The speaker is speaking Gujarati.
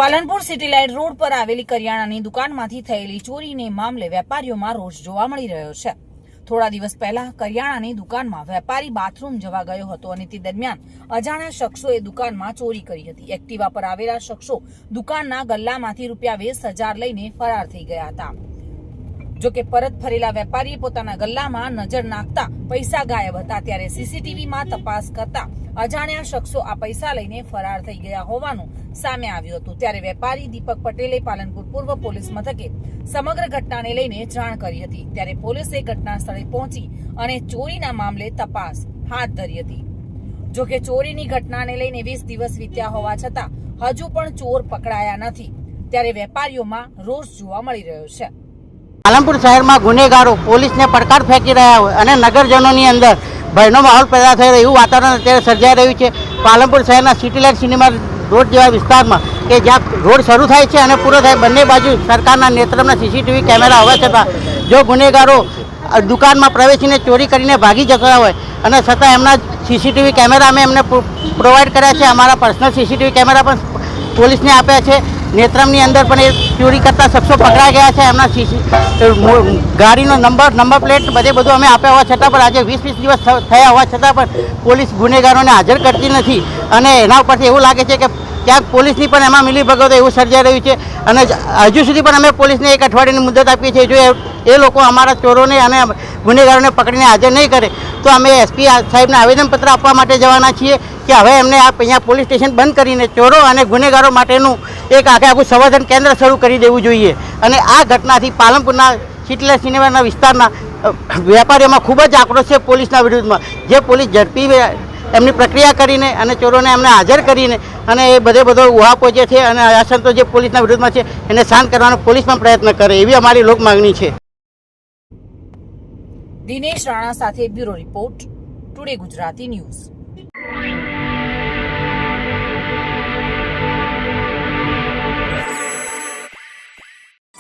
પાલનપુર સિટી લાઇટ રોડ પર આવેલી કરિયાણાની દુકાનમાંથી થયેલી ચોરીને મામલે વેપારીઓમાં રોષ જોવા મળી રહ્યો છે। થોડા દિવસ પહેલા કરિયાણાની દુકાનમાં વેપારી બાથરૂમ જવા ગયો હતો અને તે દરમિયાન અજાણ્યા શખ્સોએ દુકાનમાં ચોરી કરી હતી। એક્ટિવા પર આવેલા શખ્સો દુકાનના ગલ્લામાંથી ₹20,000 લઈને ફરાર થઈ ગયા હતા। જો કે પરત ફરેલા વેપારીએ પોતાના ગલ્લામાં નજર નાખતા પૈસા ગાયબ હતા। ત્યારે સીસીટીવીમાં તપાસ કરતા અજાણ્યા શખ્સો આ પૈસા લઈને ફરાર થઈ ગયા હોવાનું સામે આવ્યું હતું। ત્યારે વેપારી દીપક પટેલે પાલનપુર પૂર્વ પોલીસ મથકે સમગ્ર ઘટનાને લઈને જાણ કરી હતી। ત્યારે પોલીસે ઘટના સ્થળે પહોંચી અને ચોરીના મામલે તપાસ હાથ ધરી હતી। જો કે ચોરીની ઘટનાને લઈને 20 દિવસ વીત્યા હોવા છતાં હજુ પણ ચોર પકડાયા નથી। ત્યારે વેપારીઓમાં રોષ જોવા મળી રહ્યો છે। પાલનપુર શહેરમાં ગુનેગારો પોલીસને પડકાર ફેંકી રહ્યા હોય અને નગરજનોની અંદર ભયનો માહોલ પેદા થઈ રહ્યો એવું વાતાવરણ અત્યારે સર્જાઈ રહ્યું છે। પાલનપુર શહેરના સિટી લાઇટ સિનેમા રોડ જેવા વિસ્તારમાં કે જ્યાં રોડ શરૂ થાય છે અને પૂરો થાય બંને બાજુ સરકારના નેતૃત્વના સીસીટીવી કેમેરા હોવા છતાં જો ગુનેગારો દુકાનમાં પ્રવેશીને ચોરી કરીને ભાગી જતા હોય અને છતાં એમના સીસીટીવી કેમેરા અમે એમને પ્રોવાઈડ કર્યા છે। અમારા પર્સનલ સીસીટીવી કેમેરા પણ પોલીસને આપ્યા છે। નેત્રમની અંદર પણ એ ચોરી કરતા શખ્સો પકડાઈ ગયા છે। એમના ગાડીનો નંબર પ્લેટ બધું અમે આપ્યા હોવા છતાં પણ આજે 20 દિવસ થયા હોવા છતાં પણ પોલીસ ગુનેગારોને હાજર કરતી નથી અને એના ઉપરથી એવું લાગે છે કે ક્યાંક પોલીસની પણ એમાં મિલીભગત એવું સર્જાઈ રહ્યું છે અને હજુ સુધી પણ અમે પોલીસને 1 અઠવાડિયાની મુદત આપીએ છીએ। જો એ લોકો અમારા ચોરોને અને ગુનેગારોને પકડીને હાજર નહીં કરે તો અમે એસપી સાહેબને આવેદનપત્ર આપવા માટે જવાના છીએ કે હવે એમને અહીંયા પોલીસ સ્ટેશન બંધ કરીને ચોરો અને ગુનેગારો માટેનું એક આખું સંવર્ધન કેન્દ્ર શરૂ કરી દેવું જોઈએ। અને આ ઘટનાથી પાલનપુરના સિટી લાઇટ સિનેમાના વિસ્તારના વેપારીઓમાં ખૂબ જ આક્રોશ છે પોલીસના વિરુદ્ધમાં। જે પોલીસ ઝડપી એમની પ્રક્રિયા કરીને અને ચોરોને એમને હાજર કરીને અને એ બધો ઉહાપો જે છે અને અસંતોષ જે પોલીસના વિરુદ્ધમાં છે એને શાંત કરવાનો પોલીસ પણ પ્રયત્ન કરે એવી અમારી લોક માંગણી છે। દિનેશ રાણા સાથે bureau report, today Gujarati news.